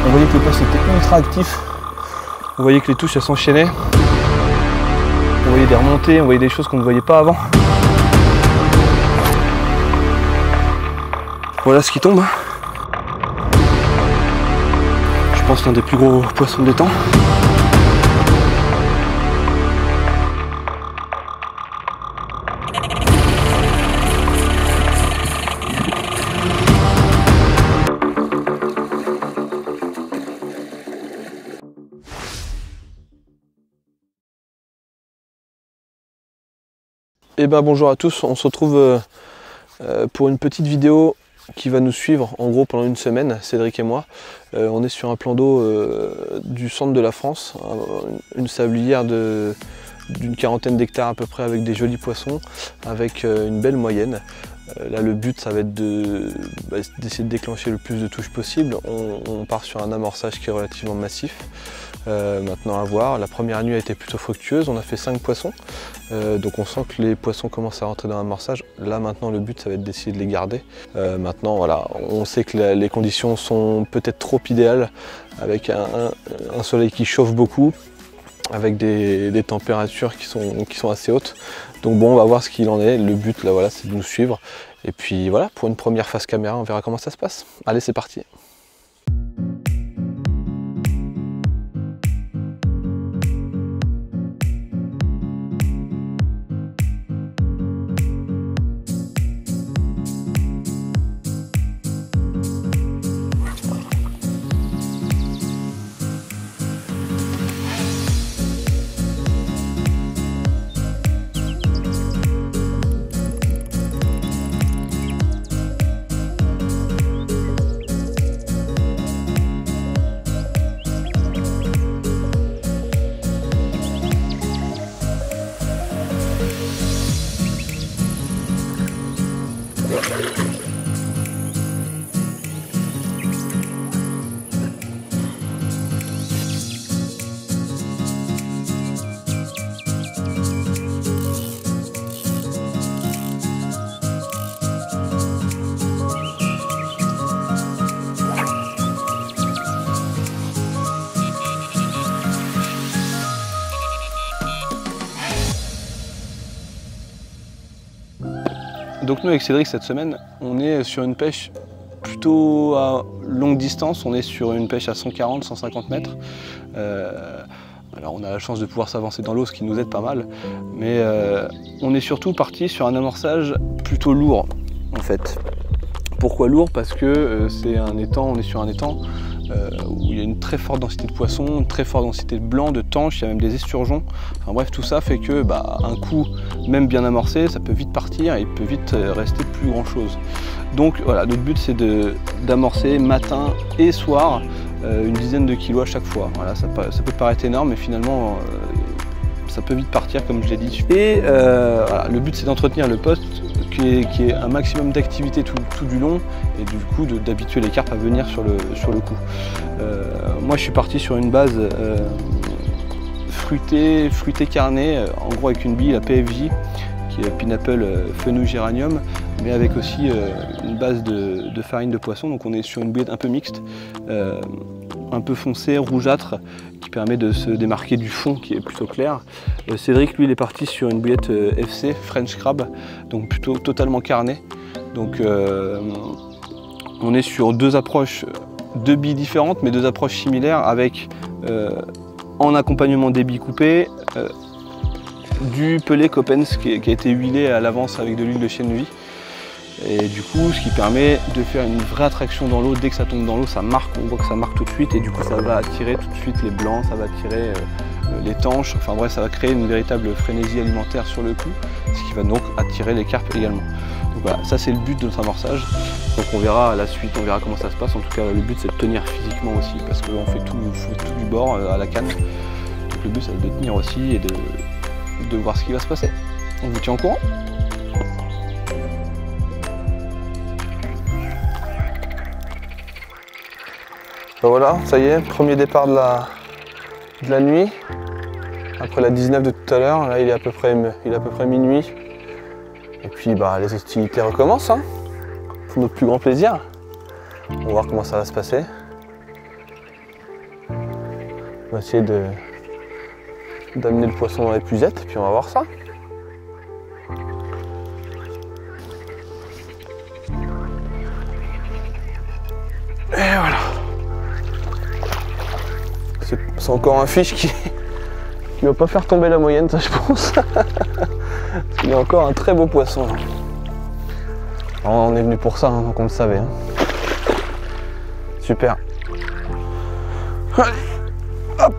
On voyait que le poste était ultra actif. On voyait que les touches elles s'enchaînaient. On voyait des remontées, on voyait des choses qu'on ne voyait pas avant. Voilà ce qui tombe. Je pense l'un des plus gros poissons des temps. Et ben bonjour à tous, on se retrouve pour une petite vidéo qui va nous suivre en gros pendant une semaine, Cédric et moi. On est sur un plan d'eau du centre de la France, une sablière d'une quarantaine d'hectares à peu près avec des jolis poissons, avec une belle moyenne. Là le but ça va être d'essayer de déclencher le plus de touches possible. On part sur un amorçage qui est relativement massif. Maintenant à voir, la première nuit a été plutôt fructueuse, on a fait 5 poissons, donc on sent que les poissons commencent à rentrer dans l'amorçage. Là maintenant le but ça va être d'essayer de les garder. Maintenant voilà, on sait que les conditions sont peut-être trop idéales, avec un soleil qui chauffe beaucoup, avec des températures qui sont assez hautes. Donc bon, on va voir ce qu'il en est. Le but là voilà, c'est de nous suivre. Et puis voilà, pour une première face caméra, on verra comment ça se passe. Allez, c'est parti. Donc nous avec Cédric cette semaine, on est sur une pêche plutôt à longue distance, on est sur une pêche à 140-150 mètres. Alors on a la chance de pouvoir s'avancer dans l'eau, ce qui nous aide pas mal, mais on est surtout parti sur un amorçage plutôt lourd en fait. Pourquoi lourd? Parce que c'est un étang, on est sur un étang où il y a une très forte densité de poissons, une très forte densité de blancs, de tanches, il y a même des esturgeons. Enfin bref, tout ça fait que un coup, même bien amorcé, ça peut vite partir et il peut vite rester plus grand chose. Donc voilà, notre but c'est d'amorcer matin et soir une dizaine de kilos à chaque fois. Voilà, ça peut paraître énorme, mais finalement ça peut vite partir comme je l'ai dit. Et voilà, le but c'est d'entretenir le poste, qui est un maximum d'activité tout du long, et du coup d'habituer les carpes à venir sur le coup. Moi je suis parti sur une base fruitée carnée, en gros avec une bille, la PFJ, qui est Pineapple Fenouil Géranium, mais avec aussi une base de farine de poisson. Donc on est sur une bouillette un peu mixte, un peu foncée, rougeâtre, qui permet de se démarquer du fond qui est plutôt clair. Cédric, lui, il est parti sur une bouillette FC, French Crab, donc plutôt totalement carnée. Donc on est sur deux approches, deux billes différentes, mais deux approches similaires, avec en accompagnement des billes coupées, du pelé Coppens qui a été huilé à l'avance avec de l'huile de chènevis. Et du coup, ce qui permet de faire une vraie attraction dans l'eau. Dès que ça tombe dans l'eau, ça marque, on voit que ça marque tout de suite, et du coup ça va attirer tout de suite les blancs, ça va attirer les tanches, enfin bref, ça va créer une véritable frénésie alimentaire sur le coup, ce qui va donc attirer les carpes également. Donc voilà, ça c'est le but de notre amorçage. Donc on verra à la suite, on verra comment ça se passe. En tout cas, le but c'est de tenir physiquement aussi, parce qu'on fait tout du bord à la canne. Donc le but c'est de tenir aussi et de voir ce qui va se passer. On vous tient au courant. Ben voilà, ça y est, premier départ de la nuit. Après la 19 de tout à l'heure, là il est à peu près minuit. Et puis les hostilités recommencent, pour notre plus grand plaisir. On va voir comment ça va se passer. On va essayer d'amener le poisson dans l'épuisette, puis on va voir ça. Et voilà. C'est encore un fiche qui va pas faire tomber la moyenne, ça je pense. Parce qu'il y a encore un très beau poisson là. Alors, on est venu pour ça, hein, donc on le savait. Hein. Super. Allez, hop.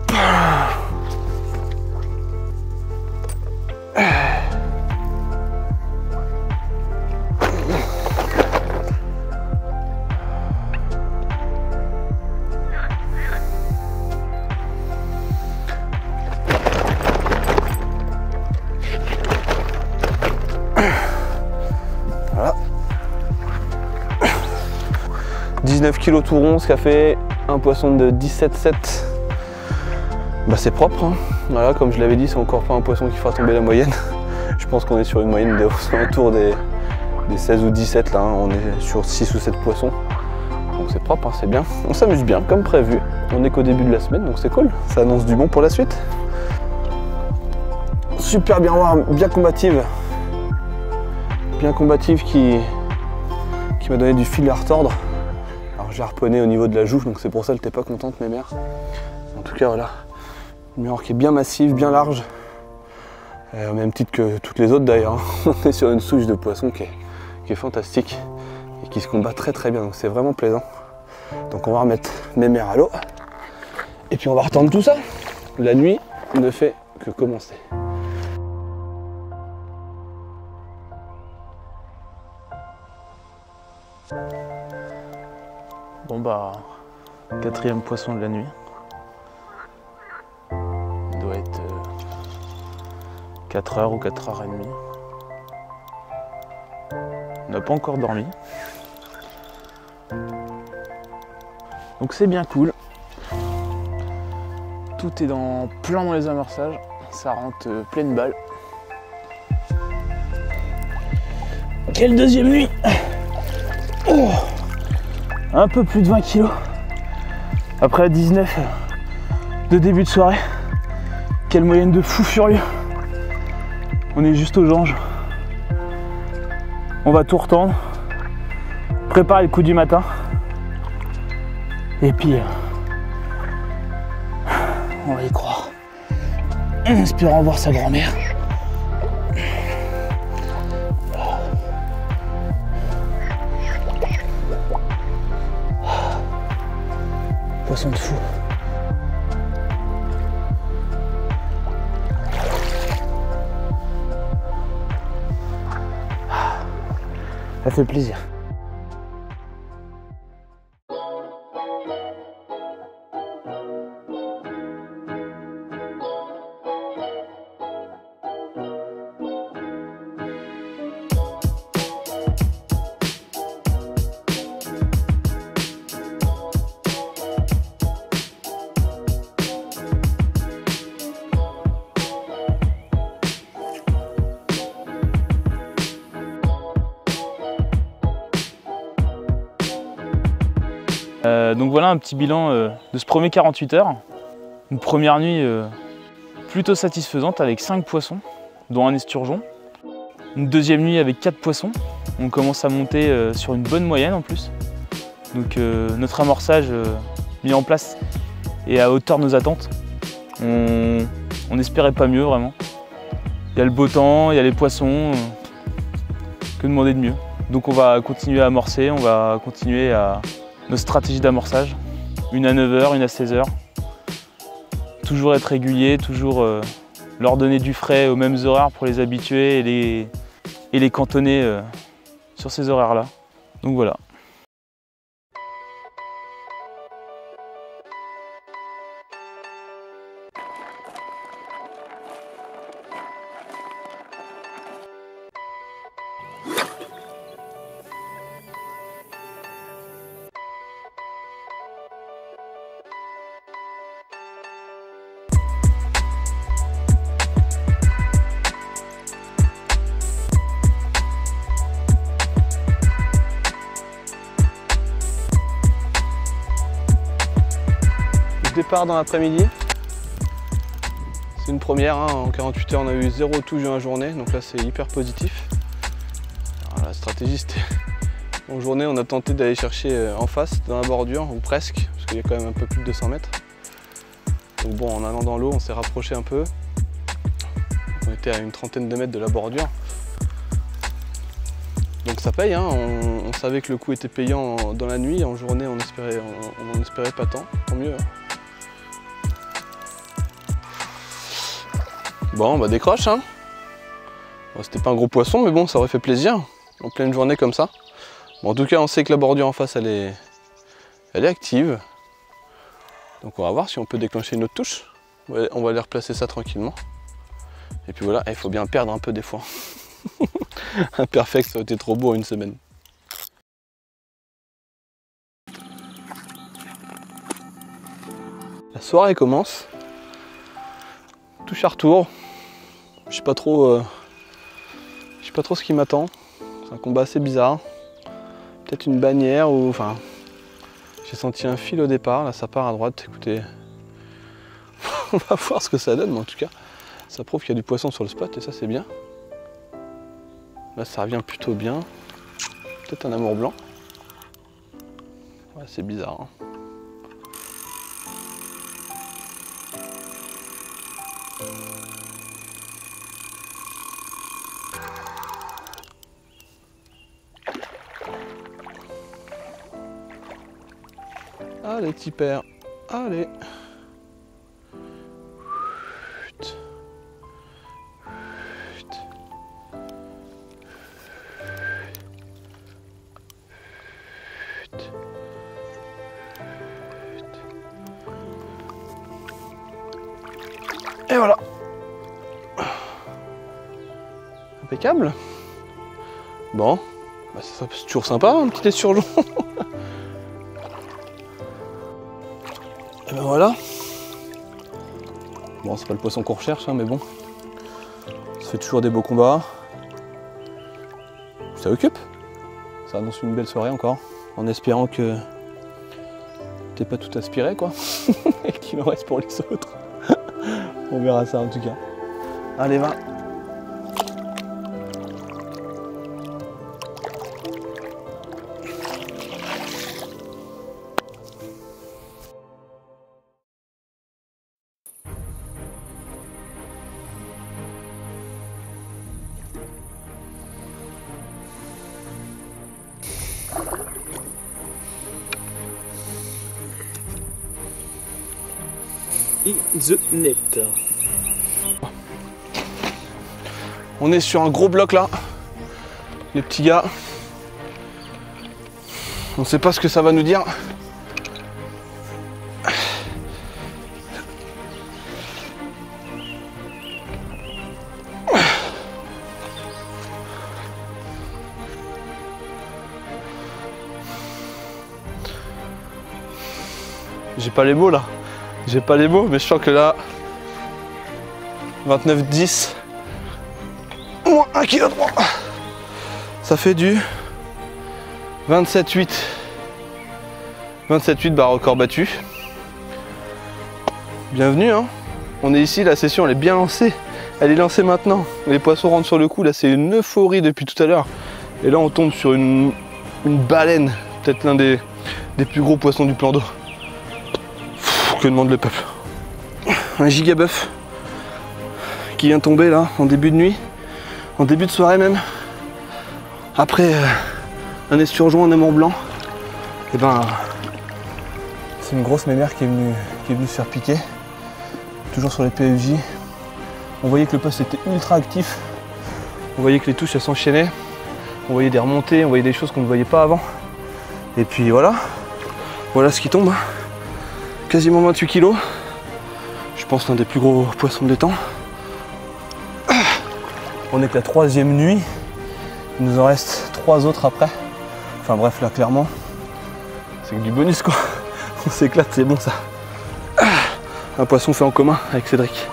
Voilà. 19 kg tout rond, ce qui a fait un poisson de 17,7. Bah c'est propre, hein. Voilà, comme je l'avais dit, c'est encore pas un poisson qui fera tomber la moyenne. Je pense qu'on est sur une moyenne autour des 16 ou 17 là, hein. On est sur 6 ou 7 poissons. Donc c'est propre, hein, c'est bien. On s'amuse bien, comme prévu. On est qu'au début de la semaine, donc c'est cool. Ça annonce du bon pour la suite. Super bien noire, bien combative. Bien combative qui m'a donné du fil à retordre. Alors j'ai harponné au niveau de la joue, donc c'est pour ça qu'elle n'était pas contente, mes mères. En tout cas, voilà. Une miroir qui est bien massive, bien large. Au même titre que toutes les autres d'ailleurs. On est sur une souche de poisson qui est fantastique et qui se combat très très bien, donc c'est vraiment plaisant. Donc on va remettre mes mères à l'eau et puis on va retendre tout ça. La nuit ne fait que commencer. Bon bah, 4e poisson de la nuit. Il doit être 4h ou 4h30. On n'a pas encore dormi. Donc c'est bien cool. Tout est plein dans les amorçages. Ça rentre pleine balle. Quelle deuxième nuit! Oh, un peu plus de 20 kg. Après 19 de début de soirée. Quelle moyenne de fou furieux. On est juste aux anges. On va tout retendre. Préparer le coup du matin. Et puis, on va y croire. En espérant voir sa grand-mère. Poisson de fou. Ça fait plaisir. Donc voilà un petit bilan de ce premier 48 heures. Une première nuit plutôt satisfaisante avec 5 poissons, dont un esturgeon. Une deuxième nuit avec 4 poissons. On commence à monter sur une bonne moyenne en plus. Donc notre amorçage mis en place est à hauteur de nos attentes. On n'espérait pas mieux vraiment. Il y a le beau temps, il y a les poissons. Que demander de mieux? Donc on va continuer à amorcer, on va continuer à nos stratégies d'amorçage, une à 9h, une à 16h. Toujours être régulier, toujours leur donner du frais aux mêmes horaires pour les habituer et les cantonner sur ces horaires-là. Donc voilà. Départ dans l'après-midi, C'est une première, hein. En 48 heures on a eu 0 touche dans la journée, donc là c'est hyper positif. Alors, la stratégie c'était, en journée on a tenté d'aller chercher en face, dans la bordure, ou presque, parce qu'il y a quand même un peu plus de 200 mètres. Donc bon, en allant dans l'eau on s'est rapproché un peu. On était à une trentaine de mètres de la bordure. Donc ça paye, hein. On savait que le coup était payant dans la nuit, en journée on n'en espérait pas tant mieux. Hein. Bon, bah décroche, hein. Bon, c'était pas un gros poisson, mais bon, ça aurait fait plaisir, en pleine journée comme ça. Bon, en tout cas, on sait que la bordure en face, elle est active. Donc on va voir si on peut déclencher une autre touche. On va aller replacer ça tranquillement. Et puis voilà, il faut bien perdre un peu des fois. Un perfect, ça aurait été trop beau en une semaine. La soirée commence. Touche à retour. Je sais pas trop ce qui m'attend. C'est un combat assez bizarre. Peut-être une bannière ou enfin. J'ai senti un fil au départ, là ça part à droite, écoutez. On va voir ce que ça donne, mais en tout cas, ça prouve qu'il y a du poisson sur le spot et ça c'est bien. Là ça revient plutôt bien. Peut-être un amour blanc. Ouais, c'est bizarre. Hein. Allez, petit père, allez. Et voilà. Impeccable. Bon, bah c'est toujours sympa, un petit esturgeon. Et ben voilà. Bon, c'est pas le poisson qu'on recherche, hein, mais bon. Ça fait toujours des beaux combats. Ça occupe. Ça annonce une belle soirée encore. En espérant que t'es pas tout aspiré, quoi. Et qu'il en reste pour les autres. On verra ça en tout cas. Allez, va. In the net. On est sur un gros bloc là, les petits gars. On ne sait pas ce que ça va nous dire. J'ai pas les mots là. J'ai pas les mots, mais je sens que là, 29,10, moins 1,3 kg. Ça fait du 27,8. 27,8, bah record battu. Bienvenue, hein. On est ici, la session elle est bien lancée. Elle est lancée maintenant. Les poissons rentrent sur le coup, là c'est une euphorie depuis tout à l'heure. Et là on tombe sur une baleine, peut-être l'un des plus gros poissons du plan d'eau. Que demande le peuple? Un gigabuff qui vient tomber là en début de nuit, en début de soirée même. Après un esturgeon en aimant blanc. Et ben c'est une grosse mémère qui est venue se faire piquer. Toujours sur les PFJ. On voyait que le poste était ultra actif. On voyait que les touches elles s'enchaînaient. On voyait des remontées, on voyait des choses qu'on ne voyait pas avant. Et puis voilà. Voilà ce qui tombe. Quasiment 28 kg. Je pense l'un des plus gros poissons de l'étang. On est que la 3e nuit. Il nous en reste 3 autres après. Enfin bref, là clairement, c'est que du bonus quoi. On s'éclate, c'est bon ça. Un poisson fait en commun avec Cédric.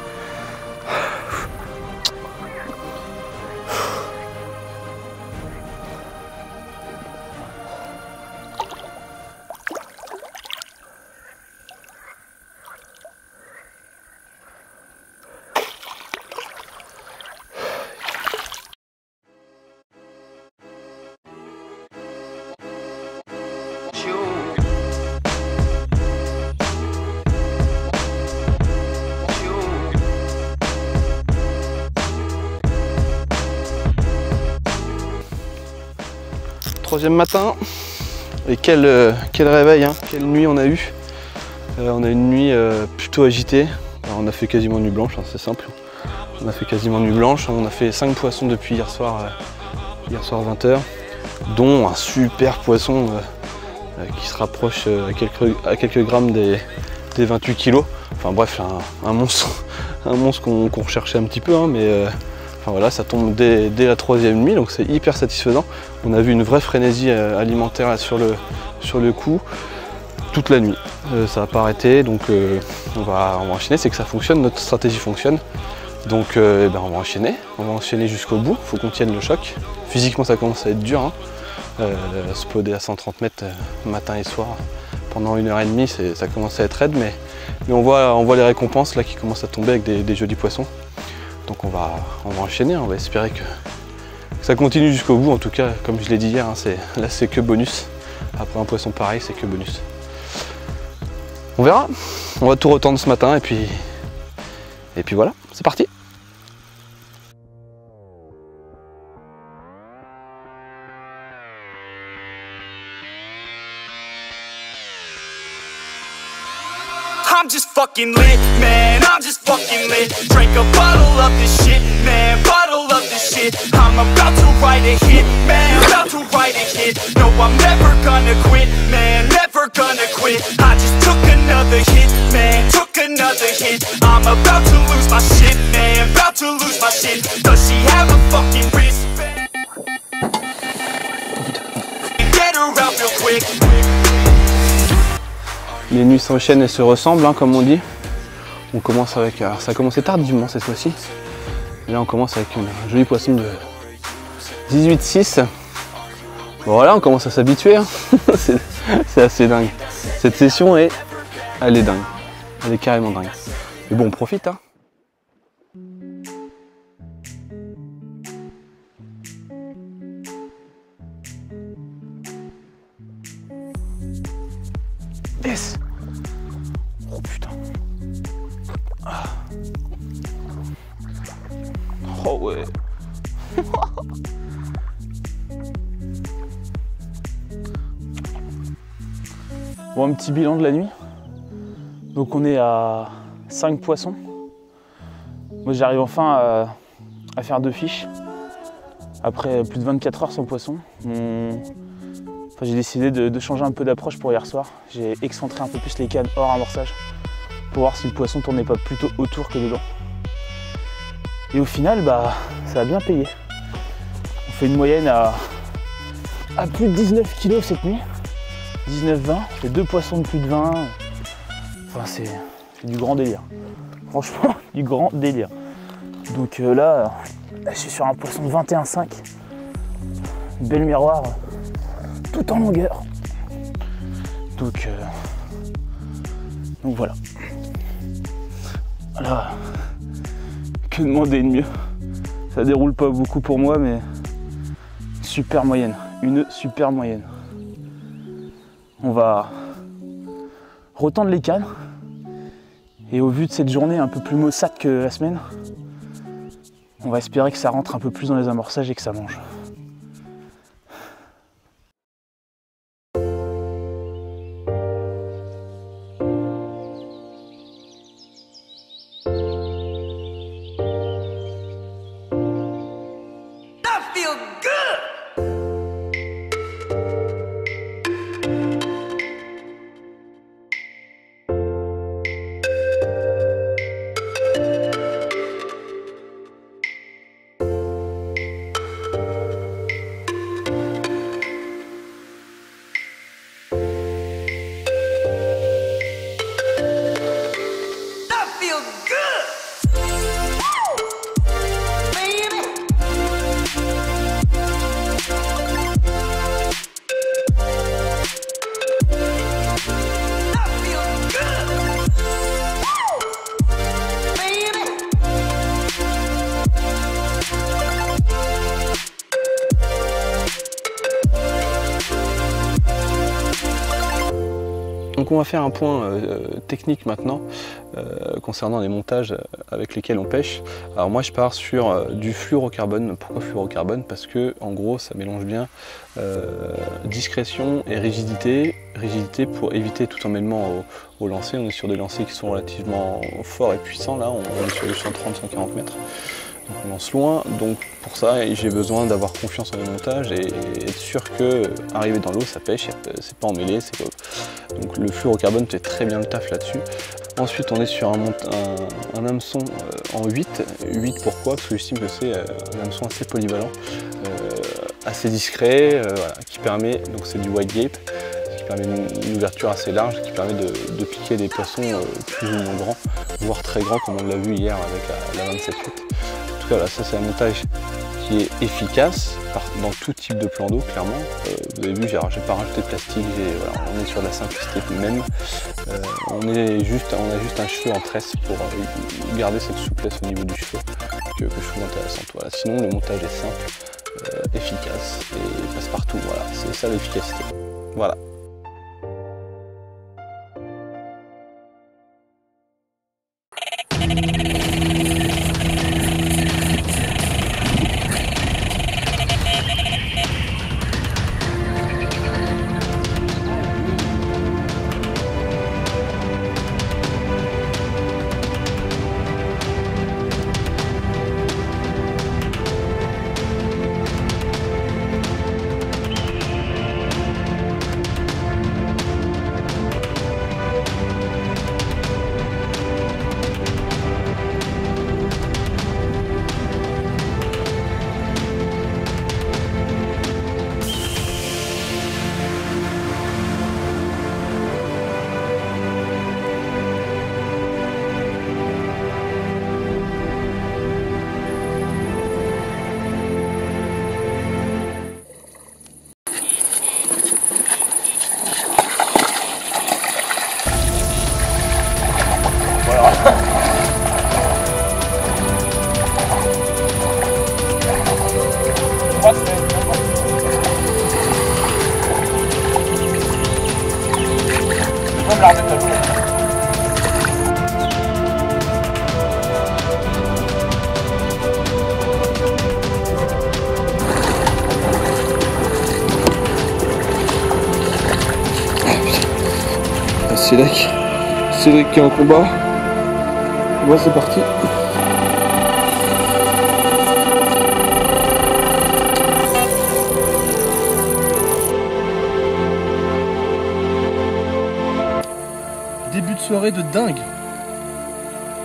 troisième matin. Et quel réveil, hein, quelle nuit on a eu. On a une nuit plutôt agitée. Alors, on a fait quasiment nuit blanche, hein, c'est simple. On a fait quasiment nuit blanche. On a fait 5 poissons depuis hier soir 20h, dont un super poisson qui se rapproche à quelques grammes des 28 kg. Enfin bref, un monstre, qu'on recherchait un petit peu, hein, mais enfin, voilà, ça tombe dès la troisième nuit, donc c'est hyper satisfaisant. On a vu une vraie frénésie alimentaire là, sur le coup toute la nuit. Ça n'a pas arrêté, donc on va enchaîner. C'est que ça fonctionne, notre stratégie fonctionne. Donc on va enchaîner jusqu'au bout. Il faut qu'on tienne le choc. Physiquement, ça commence à être dur, hein. Spoder à 130 mètres matin et soir pendant 1h30, ça commence à être raide, mais on voit les récompenses là qui commencent à tomber avec des jolis poissons. Donc on va enchaîner, on va espérer que ça continue jusqu'au bout. En tout cas, comme je l'ai dit hier, hein, là c'est que bonus. Après un poisson pareil, c'est que bonus. On verra, on va tout retendre ce matin et puis voilà, c'est parti. I'm just fucking lit, man, I'm just fucking lit. Drink a bottle of this shit, man, bottle of this shit. I'm about to write a hit, man, about to write a hit. No, I'm never gonna quit, man, never gonna quit. I just took another hit, man, took another hit. I'm about to lose my shit, man, about to lose my shit. Does she have a fucking wristband? Get her out real quick. Les nuits s'enchaînent et se ressemblent, hein, comme on dit. On commence avec... Alors ça a commencé tardivement cette fois-ci. Là on commence avec un joli poisson de 18,6. Bon voilà, on commence à s'habituer, hein. C'est assez dingue. Cette session, elle est dingue. Elle est carrément dingue. Mais bon, on profite, hein. Yes. Oh putain. Ah. Oh ouais. Bon, un petit bilan de la nuit. Donc on est à 5 poissons. Moi j'arrive enfin à faire 2 fiches. Après plus de 24 heures sans poisson. J'ai décidé de changer un peu d'approche pour hier soir. J'ai excentré un peu plus les cannes hors amorçage pour voir si le poisson tournait pas plutôt autour que dedans. Et au final, ça a bien payé. On fait une moyenne à plus de 19 kg cette nuit. 19-20, on fait 2 poissons de plus de 20. Enfin, c'est du grand délire. Franchement, du grand délire. Donc là, je suis sur un poisson de 21,5. Une belle miroir. Tout en longueur. Donc voilà. Là, que demander de mieux? Ça déroule pas beaucoup pour moi, mais super moyenne. Une super moyenne. On va retendre les cannes. Et au vu de cette journée un peu plus maussade que la semaine, on va espérer que ça rentre un peu plus dans les amorçages et que ça mange. Donc on va faire un point technique maintenant concernant les montages avec lesquels on pêche. Alors moi je pars sur du fluorocarbone. Pourquoi fluorocarbone? Parce que en gros ça mélange bien discrétion et rigidité. Rigidité pour éviter tout emmêlement au lancer. On est sur des lancers qui sont relativement forts et puissants là, on est sur les 130-140 mètres. Donc on lance loin, donc pour ça j'ai besoin d'avoir confiance en mon montage et être sûr que arriver dans l'eau ça pêche, c'est pas emmêlé, donc le fluorocarbone fait très bien le taf là-dessus. Ensuite on est sur un hameçon en 8 pourquoi? Parce que j'estime que c'est un hameçon assez polyvalent, assez discret, voilà, qui permet, donc c'est du wide gape, qui permet une ouverture assez large, qui permet de piquer des poissons plus ou moins grands, voire très grands comme on l'a vu hier avec la 27-8. En tout cas, là, ça c'est un montage qui est efficace dans tout type de plan d'eau, clairement. Vous avez vu, j'ai pas rajouté de plastique, voilà, on est sur la simplicité même. On a juste un cheveu en tresse pour garder cette souplesse au niveau du cheveu que je trouve intéressante. Voilà. Sinon, le montage est simple, efficace et passe partout. Voilà, c'est ça l'efficacité. Voilà. Cédric qui est en combat. Bon, c'est parti. Début de soirée de dingue.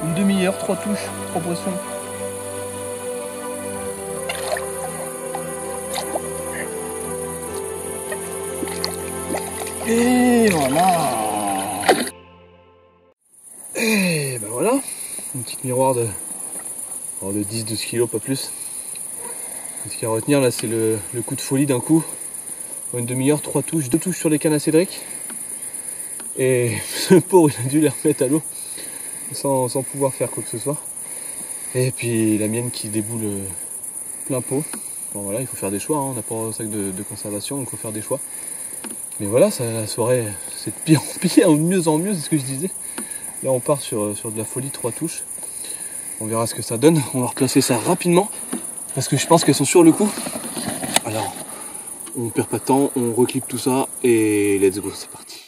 Une demi-heure, 3 touches, 3 poissons. Et voilà. Et ben voilà, une petite miroir de 10-12 kg, pas plus. Ce qu'il y a à retenir là, c'est le coup de folie d'un coup. En une demi-heure, 3 touches, 2 touches sur les cannes à Cédric. Et ce pauvre, il a dû les remettre à l'eau sans pouvoir faire quoi que ce soit. Et puis la mienne qui déboule plein pot. Bon voilà, il faut faire des choix, hein. On n'a pas un sac de conservation, donc il faut faire des choix. Mais voilà, la soirée, c'est de pire en pire, de mieux en mieux, c'est ce que je disais. Là on part sur de la folie, 3 touches. On verra ce que ça donne. On va replacer ça rapidement parce que je pense qu'elles sont sur le coup. Alors on perd pas de temps, on reclippe tout ça et let's go, c'est parti.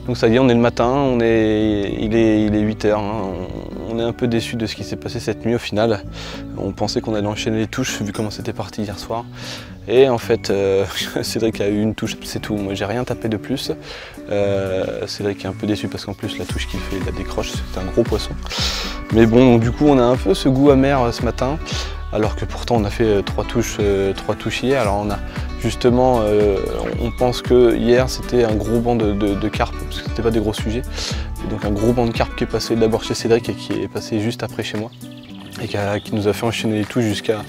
Donc ça y est, on est le matin, il est 8h, hein. On est un peu déçu de ce qui s'est passé cette nuit au final. On pensait qu'on allait enchaîner les touches vu comment c'était parti hier soir. Et en fait, Cédric a eu une touche, c'est tout. Moi j'ai rien tapé de plus. Cédric est un peu déçu parce qu'en plus la touche qu'il fait, il la décroche, c'est un gros poisson. Mais bon, donc, du coup on a un peu ce goût amer ce matin. Alors que pourtant on a fait 3 touches hier. Alors on a Justement, on pense que hier c'était un gros banc de carpes, parce que c'était pas des gros sujets. Et donc un gros banc de carpes qui est passé d'abord chez Cédric et qui est passé juste après chez moi. Et qui nous a fait enchaîner les touches jusqu'à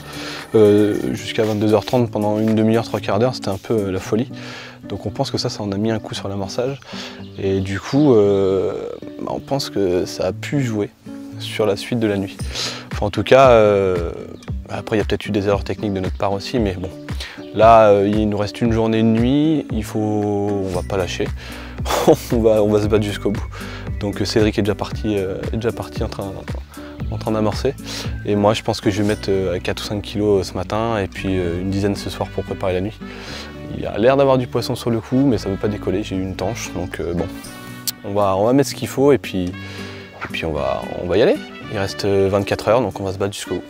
22h30 pendant une demi-heure, trois quarts d'heure. C'était un peu la folie. Donc on pense que ça en a mis un coup sur l'amorçage. Et du coup, on pense que ça a pu jouer sur la suite de la nuit. Enfin, en tout cas, après il y a peut-être eu des erreurs techniques de notre part aussi, mais bon. Là, il nous reste une journée, une nuit, on va pas lâcher, on va se battre jusqu'au bout. Donc Cédric est déjà parti en train d'amorcer. Et moi, je pense que je vais mettre 4 ou 5 kilos ce matin et puis une dizaine ce soir pour préparer la nuit. Il a l'air d'avoir du poisson sur le coup, mais ça ne veut pas décoller, j'ai eu une tanche. Donc bon, on va mettre ce qu'il faut et puis on va y aller. Il reste 24 heures, donc on va se battre jusqu'au bout.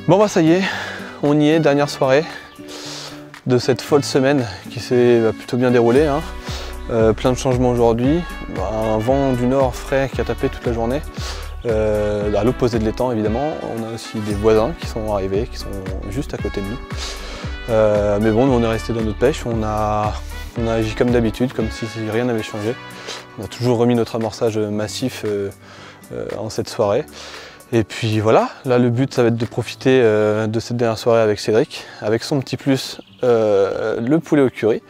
Bon bah ça y est, on y est, dernière soirée de cette folle semaine qui s'est plutôt bien déroulée. Hein. Plein de changements aujourd'hui, un vent du nord frais qui a tapé toute la journée, à l'opposé de l'étang évidemment. On a aussi des voisins qui sont arrivés, qui sont juste à côté de nous. Mais bon, nous on est resté dans notre pêche, on a agi comme d'habitude, comme si rien n'avait changé. On a toujours remis notre amorçage massif en cette soirée. Et puis voilà, là le but ça va être de profiter de cette dernière soirée avec Cédric, avec son petit plus, le poulet au curry.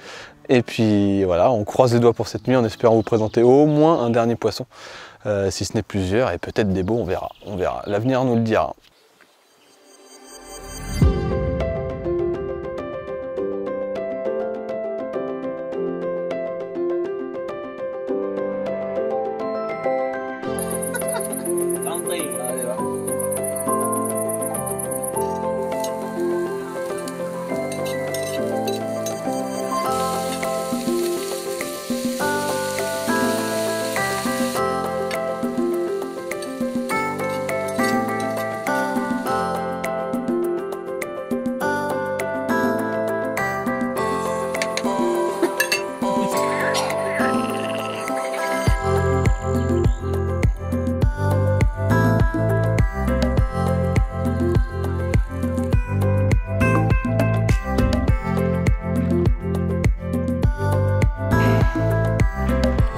Et puis voilà, on croise les doigts pour cette nuit en espérant vous présenter au moins un dernier poisson, si ce n'est plusieurs, et peut-être des beaux, on verra. L'avenir nous le dira.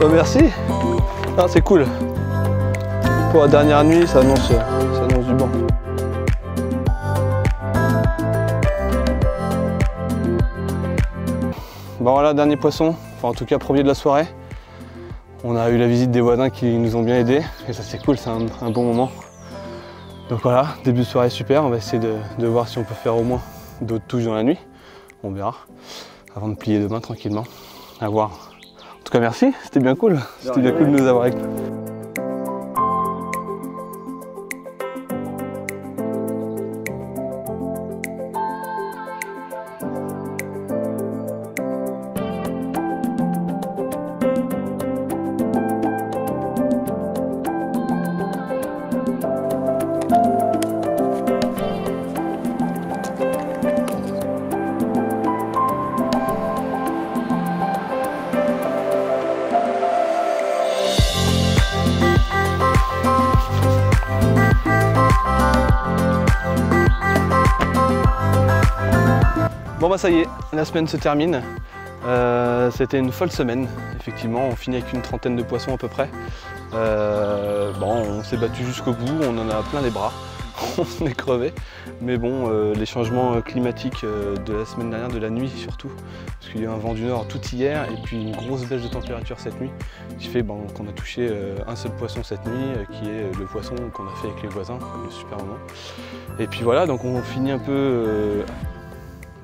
Oh, merci, ah, c'est cool. Pour la dernière nuit, ça annonce du bon. Bon voilà, dernier poisson, enfin en tout cas premier de la soirée. On a eu la visite des voisins qui nous ont bien aidés et ça c'est cool, c'est un bon moment. Donc voilà, début de soirée super, on va essayer de voir si on peut faire au moins d'autres touches dans la nuit. On verra, avant de plier demain tranquillement, à voir. En tout cas merci, c'était bien cool. C'était bien cool de nous avoir avec nous. Bon bah ça y est, la semaine se termine. C'était une folle semaine, effectivement, on finit avec une trentaine de poissons à peu près. Bon, on s'est battu jusqu'au bout, on en a plein les bras, on est crevé. Mais bon, les changements climatiques de la semaine dernière, de la nuit surtout, parce qu'il y a eu un vent du nord tout hier et puis une grosse baisse de température cette nuit, qui fait qu'on a touché un seul poisson cette nuit, qui est le poisson qu'on a fait avec les voisins, le super moment. Et puis voilà, donc on finit un peu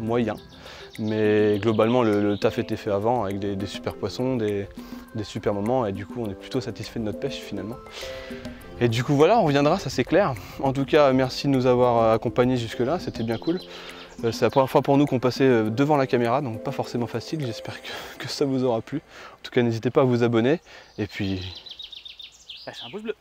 moyen. Mais globalement, le taf était fait avant avec des super poissons, des super moments et du coup, on est plutôt satisfait de notre pêche finalement. Et du coup, voilà, on reviendra, ça c'est clair. En tout cas, merci de nous avoir accompagnés jusque-là, c'était bien cool. C'est la première fois pour nous qu'on passait devant la caméra, donc pas forcément facile. J'espère que ça vous aura plu. En tout cas, n'hésitez pas à vous abonner. Et puis... lâchez un pouce bleu.